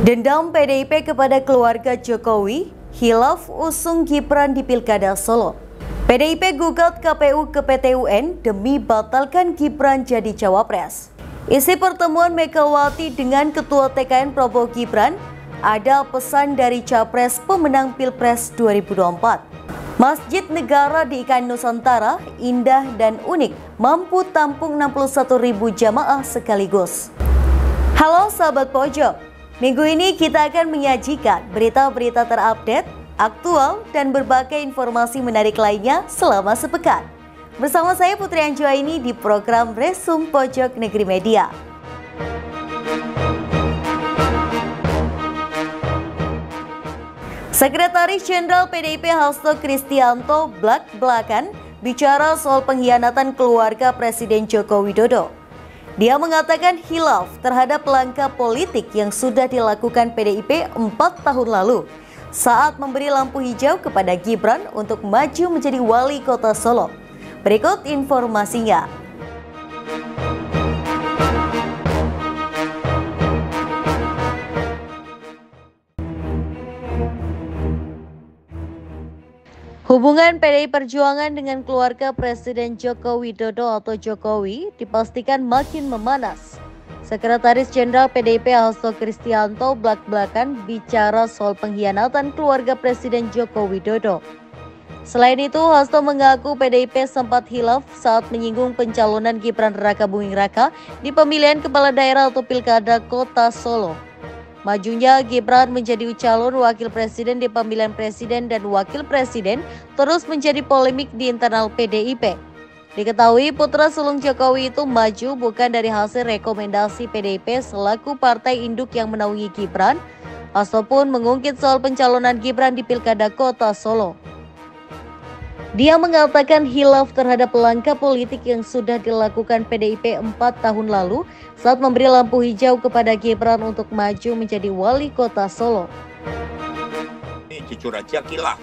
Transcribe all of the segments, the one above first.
Dendam PDIP kepada keluarga Jokowi, khilaf usung Gibran di Pilkada Solo. PDIP gugat KPU ke PT UN demi batalkan Gibran jadi cawapres. Isi pertemuan Megawati dengan Ketua TKN Prabowo Gibran, ada pesan dari Capres pemenang Pilpres 2024. Masjid Negara di IKN Nusantara indah dan unik, mampu tampung 61.000 jamaah sekaligus. Halo sahabat pojok, minggu ini kita akan menyajikan berita-berita terupdate, aktual, dan berbagai informasi menarik lainnya selama sepekan. Bersama saya Putri Anjuaini di program Resum Pojok Negeri Media. Sekretaris Jenderal PDIP Hasto Kristianto blak-blakan bicara soal pengkhianatan keluarga Presiden Joko Widodo. Dia mengatakan khilaf terhadap langkah politik yang sudah dilakukan PDIP 4 tahun lalu saat memberi lampu hijau kepada Gibran untuk maju menjadi wali kota Solo. Berikut informasinya. Hubungan PDI Perjuangan dengan keluarga Presiden Joko Widodo atau Jokowi dipastikan makin memanas. Sekretaris Jenderal PDIP Hasto Kristianto blak-blakan bicara soal pengkhianatan keluarga Presiden Joko Widodo. Selain itu, Hasto mengaku PDIP sempat hilaf saat menyinggung pencalonan Gibran Rakabuming Raka di pemilihan kepala daerah atau Pilkada Kota Solo. Majunya Gibran menjadi calon wakil presiden di pemilihan presiden dan wakil presiden terus menjadi polemik di internal PDIP. Diketahui putra sulung Jokowi itu maju bukan dari hasil rekomendasi PDIP selaku partai induk yang menaungi Gibran. Hasto pun mengungkit soal pencalonan Gibran di Pilkada Kota Solo. Dia mengatakan hilaf terhadap langkah politik yang sudah dilakukan PDIP 4 tahun lalu saat memberi lampu hijau kepada Gibran untuk maju menjadi wali kota Solo. Jujur aja khilaf.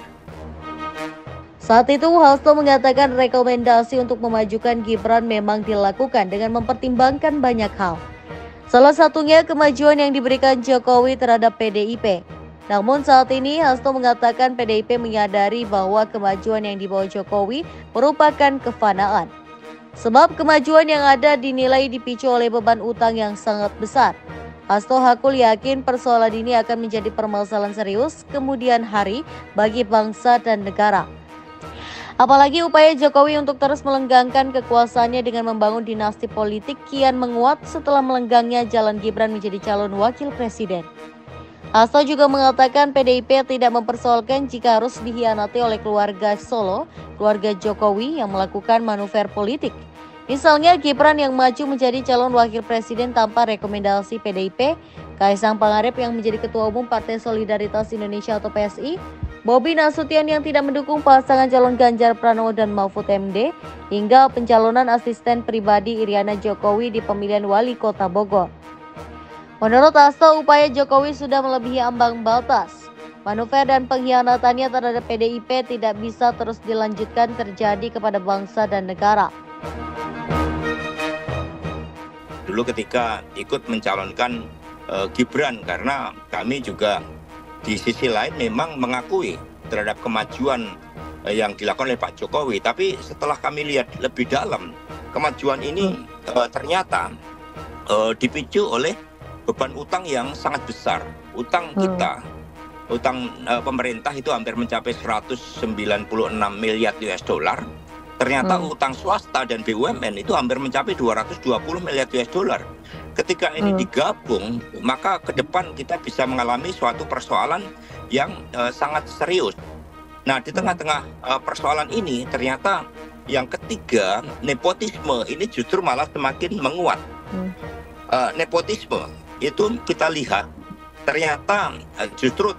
Saat itu Hasto mengatakan rekomendasi untuk memajukan Gibran memang dilakukan dengan mempertimbangkan banyak hal. Salah satunya kemajuan yang diberikan Jokowi terhadap PDIP. Namun saat ini Hasto mengatakan PDIP menyadari bahwa kemajuan yang dibawa Jokowi merupakan kefanaan. Sebab kemajuan yang ada dinilai dipicu oleh beban utang yang sangat besar. Hasto hakul yakin persoalan ini akan menjadi permasalahan serius kemudian hari bagi bangsa dan negara. Apalagi upaya Jokowi untuk terus melenggangkan kekuasaannya dengan membangun dinasti politik kian menguat setelah melenggangnya jalan Gibran menjadi calon wakil presiden. Hasto juga mengatakan PDIP tidak mempersoalkan jika harus dikhianati oleh keluarga Solo, keluarga Jokowi yang melakukan manuver politik. Misalnya Gibran yang maju menjadi calon wakil presiden tanpa rekomendasi PDIP, Kaisang Pangarep yang menjadi ketua umum Partai Solidaritas Indonesia atau PSI, Bobi Nasution yang tidak mendukung pasangan calon Ganjar Pranowo dan Mahfud MD, hingga pencalonan asisten pribadi Iriana Jokowi di pemilihan wali kota Bogor. Menurut Hasto, upaya Jokowi sudah melebihi ambang batas. Manuver dan pengkhianatannya terhadap PDIP tidak bisa terus dilanjutkan terjadi kepada bangsa dan negara. Dulu ketika ikut mencalonkan Gibran, karena kami juga di sisi lain memang mengakui terhadap kemajuan yang dilakukan oleh Pak Jokowi. Tapi setelah kami lihat lebih dalam, kemajuan ini ternyata dipicu oleh beban utang yang sangat besar. Utang kita, utang pemerintah itu hampir mencapai 196 miliar US dollar. Ternyata utang swasta dan BUMN itu hampir mencapai 220 miliar US dollar. Ketika ini digabung, maka ke depan kita bisa mengalami suatu persoalan yang sangat serius. Nah, di tengah-tengah persoalan ini ternyata yang ketiga, nepotisme ini justru malah semakin menguat. Nepotisme itu kita lihat ternyata justru.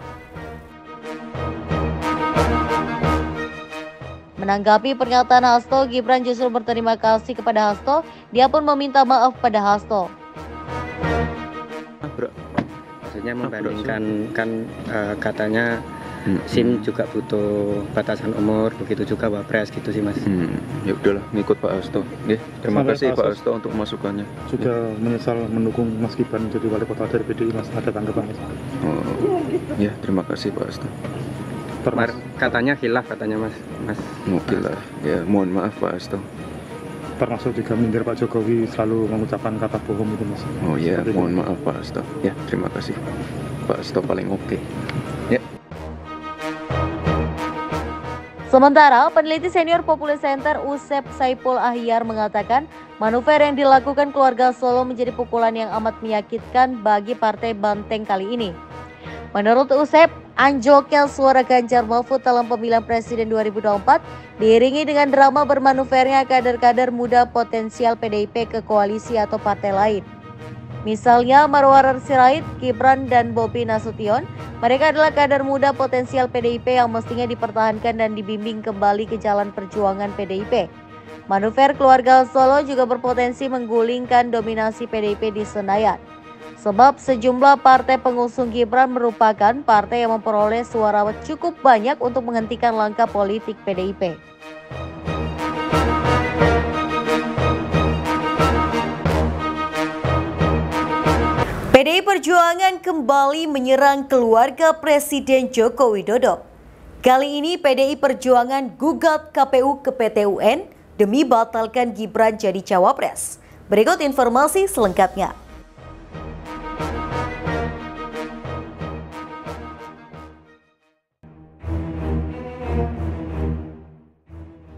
Menanggapi pernyataan Hasto, Gibran justru berterima kasih kepada Hasto. Dia pun meminta maaf pada Hasto. Maksudnya membandingkan kan katanya SIM juga butuh batasan umur, begitu juga Wapres gitu sih Mas. Ya udahlah, ngikut Pak Hasto. Terima kasih Pak Hasto untuk masukannya. Sudah menyesal mendukung Mas Gibran jadi wali kota dari PDI, Mas, ada tanggapan Mas? Ya, terima kasih Pak Hasto. Katanya khilaf katanya Mas. Khilaf. Ya, mohon maaf Pak Hasto. Termasuk juga mindir Pak Jokowi selalu mengucapkan kata bohong itu Mas. Oh iya, mohon maaf Pak Hasto. Ya, terima kasih. Pak Hasto paling oke. Ya. Sementara, peneliti senior Populi Center Usep Saipul Ahyar mengatakan manuver yang dilakukan keluarga Solo menjadi pukulan yang amat menyakitkan bagi Partai Banteng kali ini. Menurut Usep, anjloknya suara Ganjar Mahfud dalam pemilihan presiden 2024 diiringi dengan drama bermanuvernya kader-kader muda potensial PDIP ke koalisi atau partai lain. Misalnya Marwarar Sirait, Gibran, dan Bobi Nasution, mereka adalah kader muda potensial PDIP yang mestinya dipertahankan dan dibimbing kembali ke jalan perjuangan PDIP. Manuver keluarga Solo juga berpotensi menggulingkan dominasi PDIP di Senayan. Sebab sejumlah partai pengusung Gibran merupakan partai yang memperoleh suara cukup banyak untuk menghentikan langkah politik PDIP. PDI Perjuangan kembali menyerang keluarga Presiden Joko Widodo. Kali ini PDI Perjuangan gugat KPU ke PT UN demi batalkan Gibran jadi cawapres. Berikut informasi selengkapnya.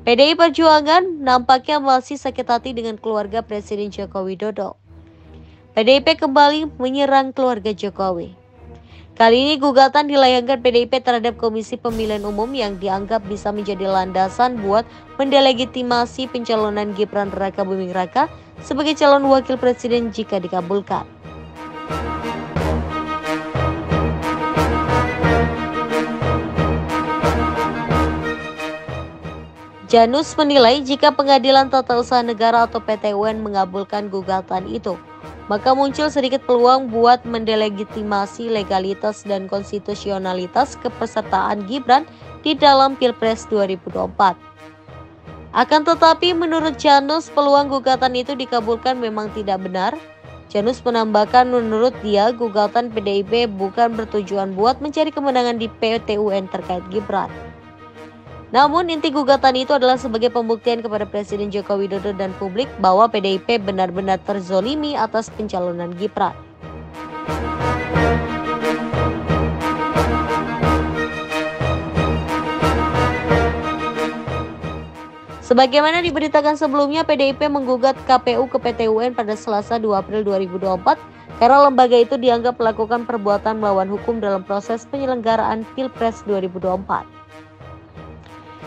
PDI Perjuangan nampaknya masih sakit hati dengan keluarga Presiden Joko Widodo. PDIP kembali menyerang keluarga Jokowi. Kali ini gugatan dilayangkan PDIP terhadap Komisi Pemilihan Umum yang dianggap bisa menjadi landasan buat mendelegitimasi pencalonan Gibran Rakabuming Raka sebagai calon wakil presiden jika dikabulkan. Janus menilai jika Pengadilan Tata Usaha Negara atau PT UN mengabulkan gugatan itu, maka muncul sedikit peluang buat mendelegitimasi legalitas dan konstitusionalitas kepesertaan Gibran di dalam Pilpres 2024. Akan tetapi menurut Janus, peluang gugatan itu dikabulkan memang tidak benar. Janus menambahkan menurut dia gugatan PDIP bukan bertujuan buat mencari kemenangan di PT UN terkait Gibran. Namun inti gugatan itu adalah sebagai pembuktian kepada Presiden Joko Widodo dan publik bahwa PDIP benar-benar terzolimi atas pencalonan Gibran. Sebagaimana diberitakan sebelumnya, PDIP menggugat KPU ke PT UN pada Selasa 2 April 2024 karena lembaga itu dianggap melakukan perbuatan melawan hukum dalam proses penyelenggaraan Pilpres 2024.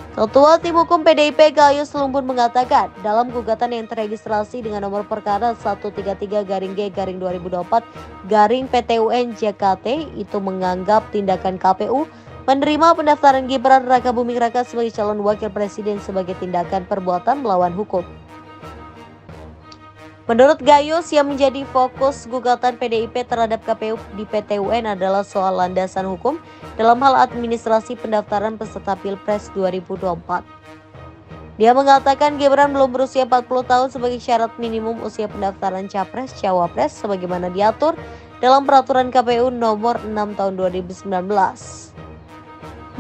Ketua Tim Hukum PDIP Gayus Lumbun mengatakan dalam gugatan yang terregistrasi dengan nomor perkara 133-G/2024-PT UN JKT itu menganggap tindakan KPU menerima pendaftaran Gibran Rakabuming Raka sebagai calon wakil presiden sebagai tindakan perbuatan melawan hukum. Menurut Gayus, yang menjadi fokus gugatan PDIP terhadap KPU di PT UN adalah soal landasan hukum dalam hal administrasi pendaftaran peserta Pilpres 2024. Dia mengatakan Gibran belum berusia 40 tahun sebagai syarat minimum usia pendaftaran Capres-Cawapres sebagaimana diatur dalam peraturan KPU nomor 6 tahun 2019.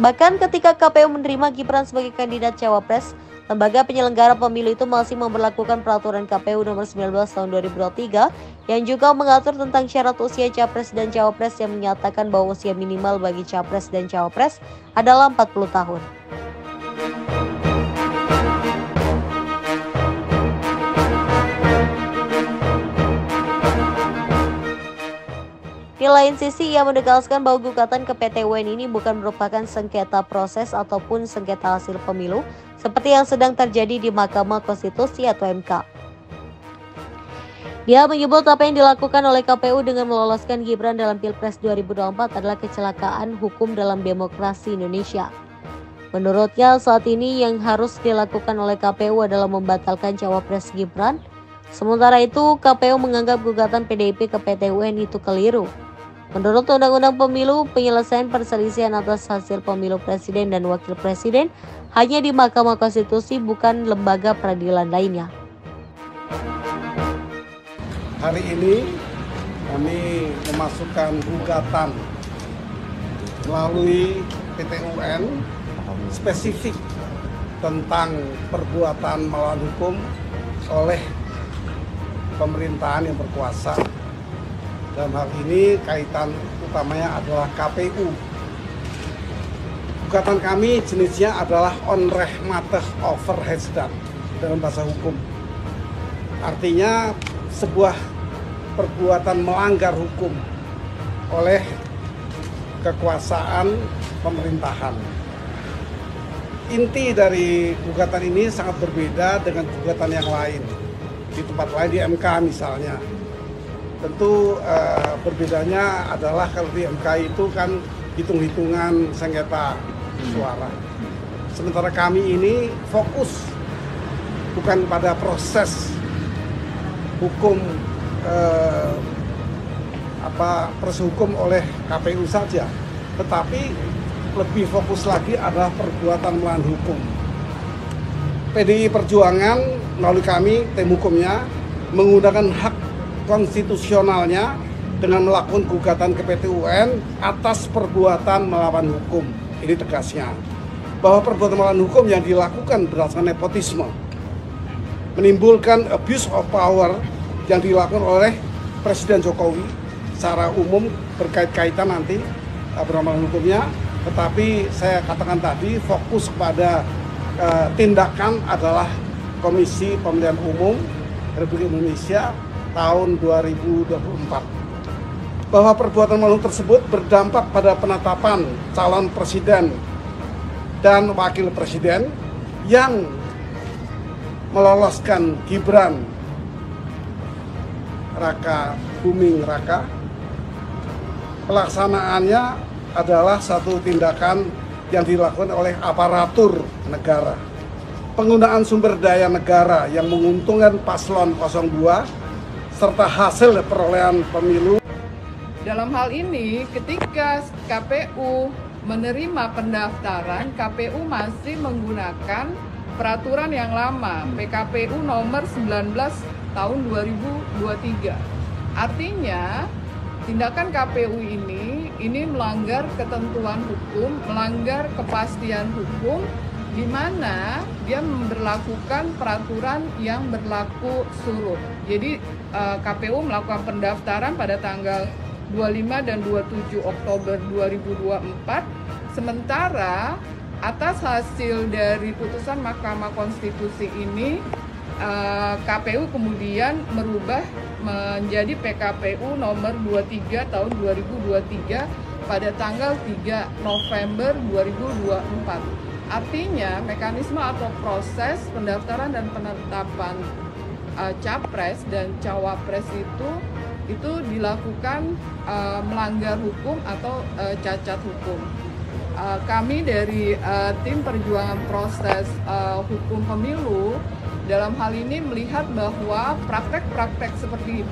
Bahkan ketika KPU menerima Gibran sebagai kandidat Cawapres, lembaga penyelenggara pemilu itu masih memberlakukan peraturan KPU nomor 19 tahun 2023 yang juga mengatur tentang syarat usia Capres dan Cawapres yang menyatakan bahwa usia minimal bagi Capres dan Cawapres adalah 40 tahun. Di lain sisi, ia menegaskan bahwa gugatan ke PT UN ini bukan merupakan sengketa proses ataupun sengketa hasil pemilu seperti yang sedang terjadi di Mahkamah Konstitusi atau MK. Dia menyebut apa yang dilakukan oleh KPU dengan meloloskan Gibran dalam Pilpres 2024 adalah kecelakaan hukum dalam demokrasi Indonesia. Menurutnya, saat ini yang harus dilakukan oleh KPU adalah membatalkan Cawapres Gibran. Sementara itu, KPU menganggap gugatan PDIP ke PT UN itu keliru. Menurut Undang-Undang Pemilu, penyelesaian perselisihan atas hasil pemilu presiden dan wakil presiden hanya di Mahkamah Konstitusi, bukan lembaga peradilan lainnya. Hari ini kami memasukkan gugatan melalui PT UN spesifik tentang perbuatan melawan hukum oleh pemerintahan yang berkuasa. Dalam hal ini kaitan utamanya adalah KPU. Gugatan kami jenisnya adalah onrechtmatig overheidsdaad dalam bahasa hukum. Artinya sebuah perbuatan melanggar hukum oleh kekuasaan pemerintahan. Inti dari gugatan ini sangat berbeda dengan gugatan yang lain. Di tempat lain, di MK misalnya. Tentu berbedanya adalah kalau di MK itu kan hitung-hitungan sengketa suara. Sementara kami ini fokus bukan pada proses hukum proses hukum oleh KPU saja, tetapi lebih fokus lagi adalah perbuatan melawan hukum. PDI Perjuangan melalui kami tim hukumnya menggunakan hak konstitusionalnya dengan melakukan gugatan ke PT UN atas perbuatan melawan hukum. Ini tegasnya bahwa perbuatan melawan hukum yang dilakukan berdasarkan nepotisme, menimbulkan abuse of power yang dilakukan oleh Presiden Jokowi secara umum berkait-kaitan nanti perbuatan hukumnya. Tetapi saya katakan tadi fokus pada tindakan adalah Komisi Pemilihan Umum Republik Indonesia tahun 2024. Bahwa perbuatan melawan tersebut berdampak pada penetapan calon presiden dan wakil presiden yang meloloskan Gibran Raka Buming Raka. Pelaksanaannya adalah satu tindakan yang dilakukan oleh aparatur negara. Penggunaan sumber daya negara yang menguntungkan paslon 02 serta hasil perolehan pemilu. Dalam hal ini, ketika KPU menerima pendaftaran, KPU masih menggunakan peraturan yang lama, PKPU nomor 19 tahun 2023. Artinya, tindakan KPU ini melanggar ketentuan hukum, melanggar kepastian hukum, di mana dia memberlakukan peraturan yang berlaku surut. Jadi KPU melakukan pendaftaran pada tanggal 25 dan 27 Oktober 2024, sementara atas hasil dari putusan Mahkamah Konstitusi ini, KPU kemudian merubah menjadi PKPU nomor 23 tahun 2023 pada tanggal 3 November 2024. Artinya mekanisme atau proses pendaftaran dan penetapan capres dan cawapres itu dilakukan melanggar hukum atau cacat hukum. Kami dari tim perjuangan proses hukum pemilu dalam hal ini melihat bahwa praktek-praktek seperti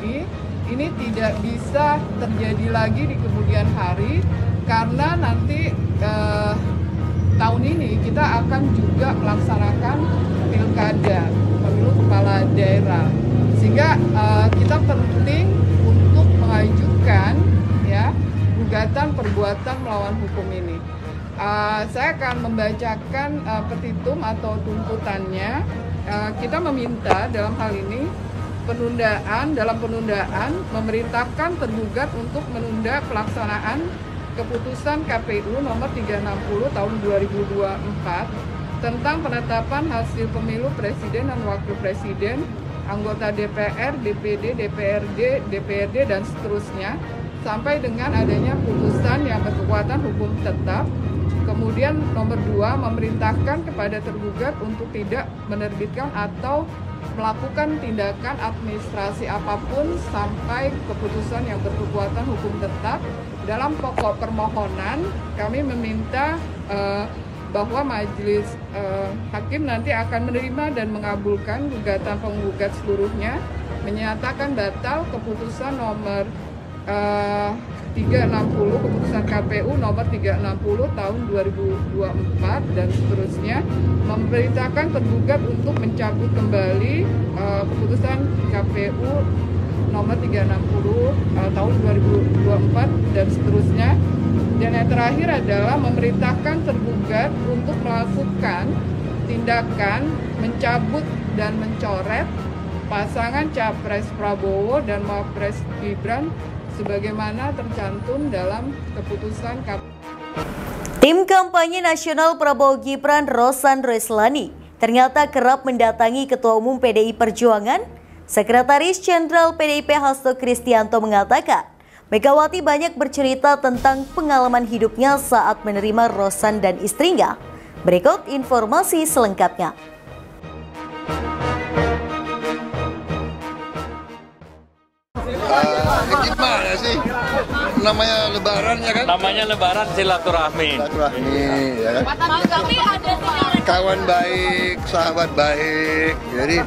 ini tidak bisa terjadi lagi di kemudian hari, karena nanti tahun ini kita akan juga melaksanakan pilkada, pemilu kepala daerah, sehingga kita penting untuk mengajukan gugatan perbuatan melawan hukum ini. Saya akan membacakan petitum atau tuntutannya. Kita meminta dalam hal ini dalam penundaan memerintahkan tergugat untuk menunda pelaksanaan keputusan KPU nomor 360 tahun 2024 tentang penetapan hasil pemilu presiden dan wakil presiden, anggota DPR, DPD, DPRD, DPRD dan seterusnya sampai dengan adanya putusan yang berkekuatan hukum tetap. Kemudian nomor 2, memerintahkan kepada tergugat untuk tidak menerbitkan atau melakukan tindakan administrasi apapun sampai keputusan yang berkekuatan hukum tetap. Dalam pokok permohonan kami meminta bahwa majelis hakim nanti akan menerima dan mengabulkan gugatan penggugat seluruhnya, menyatakan batal keputusan nomor 360, keputusan KPU nomor 360 tahun 2024 dan seterusnya, memerintahkan tergugat untuk mencabut kembali keputusan KPU nomor 360 tahun 2024 dan seterusnya. Dan yang terakhir adalah memerintahkan tergugat untuk melakukan tindakan mencabut dan mencoret pasangan Capres Prabowo dan Mapres Gibran sebagaimana tercantum dalam keputusan KPU. Tim kampanye nasional Prabowo Gibran Rosan Roslani ternyata kerap mendatangi Ketua Umum PDI Perjuangan. Sekretaris Jenderal PDIP Hasto Kristianto mengatakan, Megawati banyak bercerita tentang pengalaman hidupnya saat menerima Rosan dan istrinya. Berikut informasi selengkapnya. Gimana sih? Namanya lebaran ya kan? Namanya lebaran silaturahmi. Ya kan? Kawan baik, sahabat baik. Jadi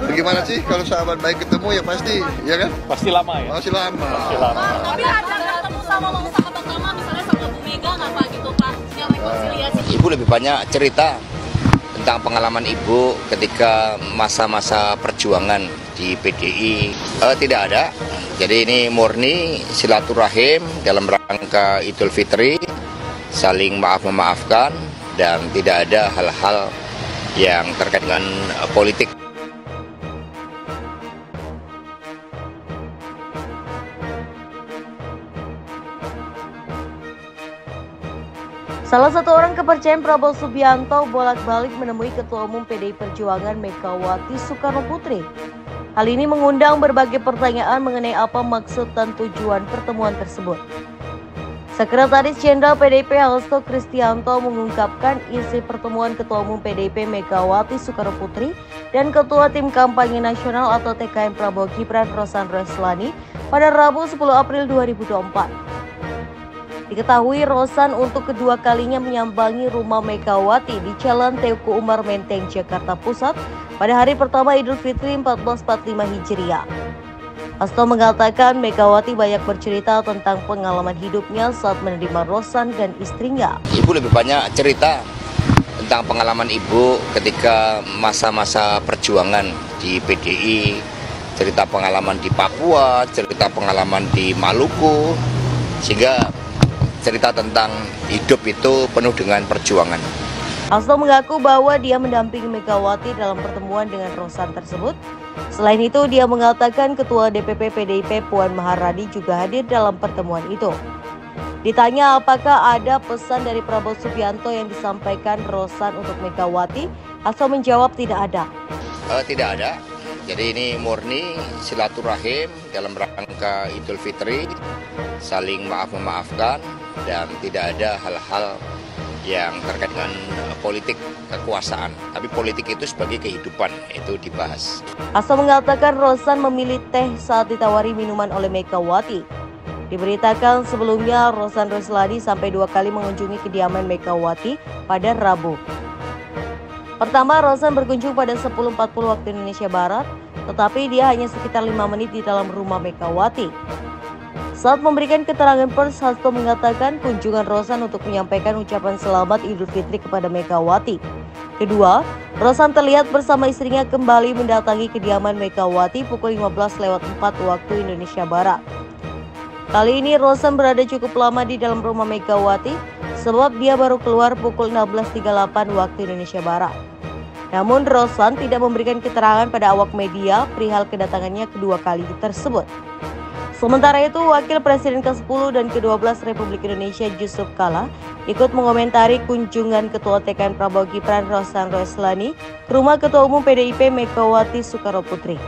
bagaimana sih kalau sahabat baik ketemu ya pasti, ya kan? Pasti lama ya? Pasti lama. Tapi ada ketemu sama sahabat lama misalnya sama Bu Mega nggak Pak gitu Pak? Yang rekonsiliasi. Ibu lebih banyak cerita tentang pengalaman Ibu ketika masa-masa perjuangan di PDI. Tidak ada. Jadi ini murni silaturahim dalam rangka Idul Fitri, saling maaf-memaafkan, dan tidak ada hal-hal yang terkait dengan politik. Salah satu orang kepercayaan Prabowo Subianto bolak-balik menemui Ketua Umum PDI Perjuangan Megawati Soekarno Putri. Hal ini mengundang berbagai pertanyaan mengenai apa maksud dan tujuan pertemuan tersebut. Sekretaris Jenderal PDIP Hasto Kristianto mengungkapkan isi pertemuan Ketua Umum PDIP Megawati Soekarno Putri dan Ketua Tim Kampanye Nasional atau TKN Prabowo Gibran Rosan Roslani pada Rabu 10 April 2024. Diketahui Rosan untuk kedua kalinya menyambangi rumah Megawati di Jalan Teuku Umar Menteng, Jakarta Pusat pada hari pertama Idul Fitri 1445 Hijriah. Hasto mengatakan Megawati banyak bercerita tentang pengalaman hidupnya saat menerima Rosan dan istrinya. Ibu lebih banyak cerita tentang pengalaman Ibu ketika masa-masa perjuangan di PDI, cerita pengalaman di Papua, cerita pengalaman di Maluku, sehingga cerita tentang hidup itu penuh dengan perjuangan. Hasto mengaku bahwa dia mendampingi Megawati dalam pertemuan dengan Rosan tersebut. Selain itu, dia mengatakan Ketua DPP PDIP Puan Maharani juga hadir dalam pertemuan itu. Ditanya apakah ada pesan dari Prabowo Subianto yang disampaikan Rosan untuk Megawati, Hasto menjawab tidak ada. Tidak ada. Jadi ini murni silaturahim dalam rangka Idul Fitri, saling maaf-memaafkan, dan tidak ada hal-hal yang terkait dengan politik kekuasaan. Tapi politik itu sebagai kehidupan, itu dibahas. Hasto mengatakan Rosan memilih teh saat ditawari minuman oleh Megawati. Diberitakan sebelumnya Rosan Roslani sampai 2 kali mengunjungi kediaman Megawati pada Rabu. Pertama, Rosan berkunjung pada 10.40 waktu Indonesia Barat, tetapi dia hanya sekitar 5 menit di dalam rumah Megawati. Saat memberikan keterangan pers, Hasto mengatakan kunjungan Rosan untuk menyampaikan ucapan selamat Idul Fitri kepada Megawati. Kedua, Rosan terlihat bersama istrinya kembali mendatangi kediaman Megawati pukul 15:04 waktu Indonesia Barat. Kali ini Rosan berada cukup lama di dalam rumah Megawati sebab dia baru keluar pukul 16:38 waktu Indonesia Barat. Namun Rosan tidak memberikan keterangan pada awak media perihal kedatangannya kedua kali tersebut. Sementara itu, Wakil Presiden ke-10 dan ke-12 Republik Indonesia Yusuf Kala ikut mengomentari kunjungan Ketua TKN Prabowo Gibran Rosan Roslani ke rumah Ketua Umum PDIP Megawati Soekarno Putri.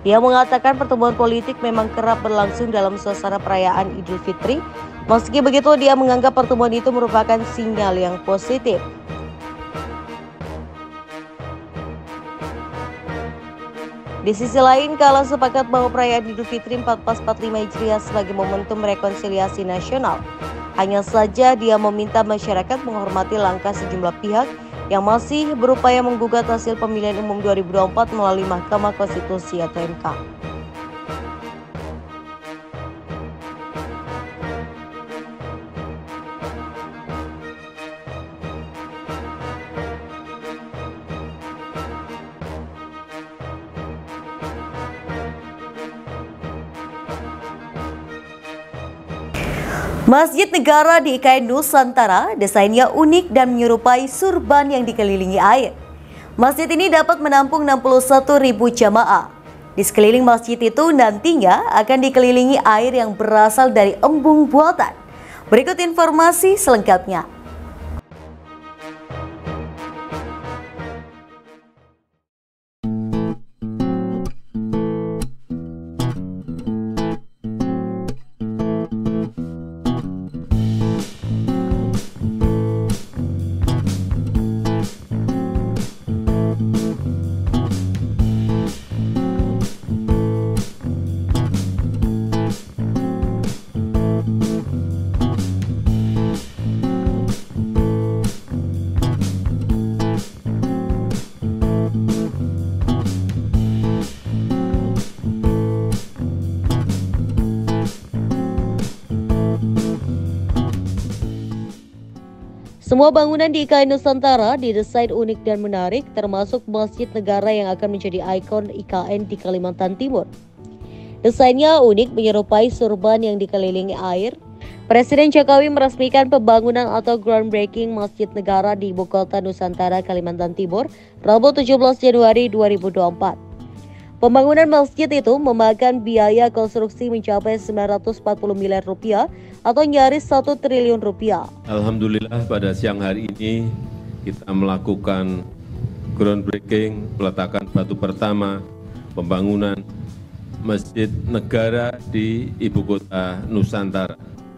Dia mengatakan pertemuan politik memang kerap berlangsung dalam suasana perayaan Idul Fitri. Meski begitu, dia menganggap pertemuan itu merupakan sinyal yang positif. Di sisi lain, Kala sepakat bahwa perayaan Idul Fitri 1445 Hijriah sebagai momentum rekonsiliasi nasional. Hanya saja dia meminta masyarakat menghormati langkah sejumlah pihak yang masih berupaya menggugat hasil pemilihan umum 2024 melalui Mahkamah Konstitusi atau MK. Masjid Negara di IKN Nusantara desainnya unik dan menyerupai surban yang dikelilingi air. Masjid ini dapat menampung 61.000 jamaah. Di sekeliling masjid itu nantinya akan dikelilingi air yang berasal dari embung buatan. Berikut informasi selengkapnya. Semua bangunan di IKN Nusantara didesain unik dan menarik, termasuk Masjid Negara yang akan menjadi ikon IKN di Kalimantan Timur. Desainnya unik menyerupai surban yang dikelilingi air. Presiden Jokowi meresmikan pembangunan atau groundbreaking Masjid Negara di Ibu Kota Nusantara, Kalimantan Timur, Rabu 17 Januari 2024. Pembangunan masjid itu memakan biaya konstruksi mencapai 940 miliar rupiah atau nyaris 1 triliun rupiah. Alhamdulillah pada siang hari ini kita melakukan groundbreaking, peletakan batu pertama pembangunan Masjid Negara di Ibu Kota Nusantara.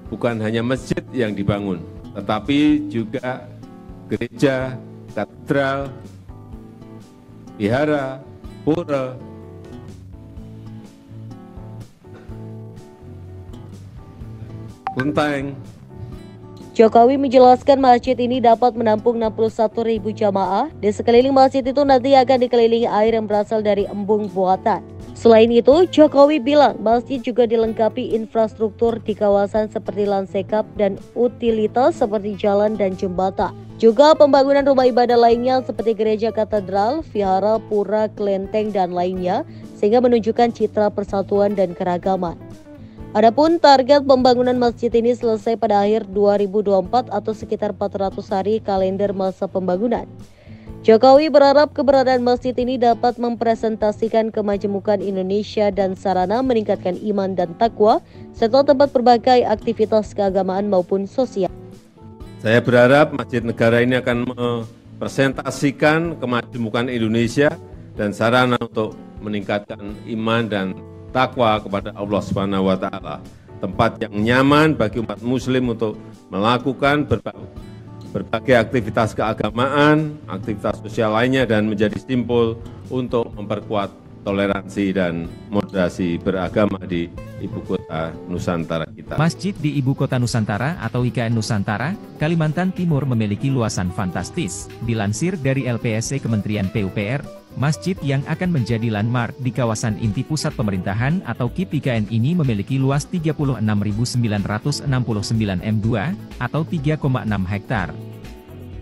Bukan hanya masjid yang dibangun, tetapi juga gereja, katedral, wihara, pura, kelenteng. Jokowi menjelaskan masjid ini dapat menampung 61.000 jamaah. Di sekeliling masjid itu nanti akan dikelilingi air yang berasal dari embung buatan. Selain itu, Jokowi bilang masjid juga dilengkapi infrastruktur di kawasan seperti lansekap dan utilitas seperti jalan dan jembatan. Juga pembangunan rumah ibadah lainnya seperti gereja katedral, vihara, pura, kelenteng, dan lainnya, sehingga menunjukkan citra persatuan dan keragaman. Adapun target pembangunan masjid ini selesai pada akhir 2024 atau sekitar 400 hari kalender masa pembangunan. Jokowi berharap keberadaan masjid ini dapat mempresentasikan kemajemukan Indonesia dan sarana meningkatkan iman dan takwa, serta tempat berbagai aktivitas keagamaan maupun sosial. Saya berharap Masjid Negara ini akan mempresentasikan kemajemukan Indonesia dan sarana untuk meningkatkan iman dan takwa kepada Allah Subhanahu wa Ta'ala, tempat yang nyaman bagi umat Muslim untuk melakukan berbagai aktivitas keagamaan, aktivitas sosial lainnya, dan menjadi simbol untuk memperkuat toleransi dan moderasi beragama di Ibu Kota Nusantara kita. Masjid di Ibu Kota Nusantara atau IKN Nusantara, Kalimantan Timur memiliki luasan fantastis. Dilansir dari LPSC Kementerian PUPR, masjid yang akan menjadi landmark di kawasan inti pusat pemerintahan atau KIP IKN ini memiliki luas 36.969 m2 atau 3,6 hektar.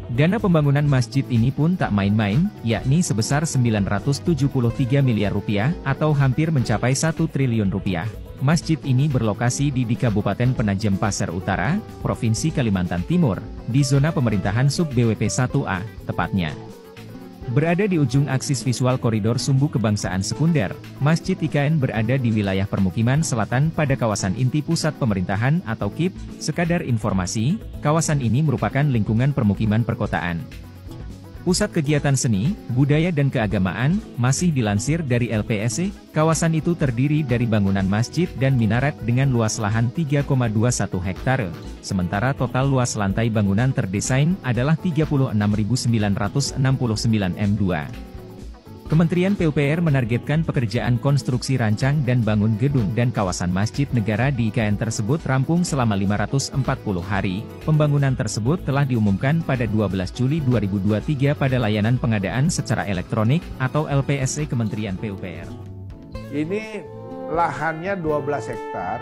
Dana pembangunan masjid ini pun tak main-main, yakni sebesar 973 miliar rupiah atau hampir mencapai 1 triliun rupiah. Masjid ini berlokasi di Kabupaten Penajam Pasir Utara, Provinsi Kalimantan Timur, di zona pemerintahan sub BWP 1A, tepatnya. Berada di ujung aksis visual koridor sumbu kebangsaan sekunder, Masjid IKN berada di wilayah permukiman selatan pada kawasan inti pusat pemerintahan atau KIP. Sekadar informasi, kawasan ini merupakan lingkungan permukiman perkotaan. Pusat kegiatan seni, budaya dan keagamaan, masih dilansir dari LPSC, kawasan itu terdiri dari bangunan masjid dan minaret dengan luas lahan 3,21 hektare, sementara total luas lantai bangunan terdesain adalah 36.969 m2. Kementerian PUPR menargetkan pekerjaan konstruksi rancang dan bangun gedung dan kawasan Masjid Negara di IKN tersebut rampung selama 540 hari. Pembangunan tersebut telah diumumkan pada 12 Juli 2023 pada layanan pengadaan secara elektronik atau LPSC Kementerian PUPR. Ini lahannya 12 hektar,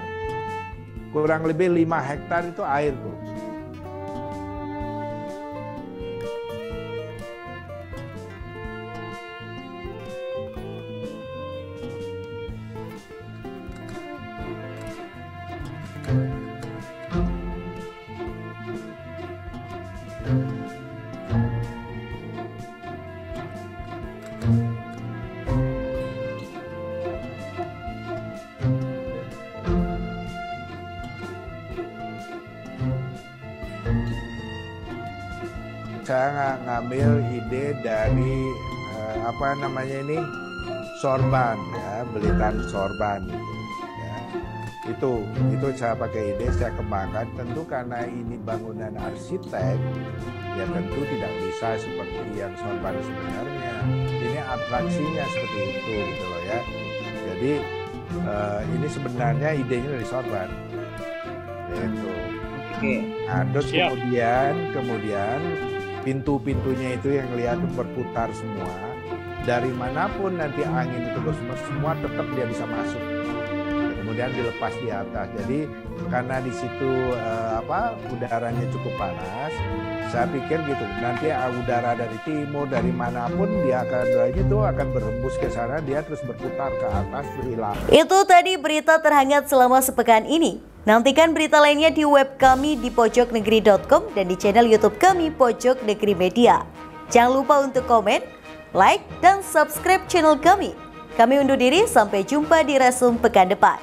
kurang lebih 5 hektar itu air tuh. saya ngambil ide dari sorban ya, Belitan sorban ya. Itu saya pakai ide, saya kembangkan. Tentu karena ini bangunan arsitek, ya tentu tidak bisa seperti yang sorban sebenarnya. Ini atraksinya seperti itu gitu loh ya. Jadi ini sebenarnya idenya dari sorban. Gitu. Nah, terus kemudian pintu-pintunya itu yang kelihatan berputar semua. Dari manapun nanti angin itu semua tetap dia bisa masuk. Kemudian dilepas di atas. Jadi karena di situ udaranya cukup panas, saya pikir gitu. Nanti udara dari timur, dari manapun dia akan berhembus ke sana, dia terus berputar ke atas berhilang. Itu tadi berita terhangat selama sepekan ini. Nantikan berita lainnya di web kami di pojoknegeri.com dan di channel YouTube kami Pojok Negeri Media. Jangan lupa untuk komen, like, dan subscribe channel kami. Kami undur diri, sampai jumpa di Resum pekan depan.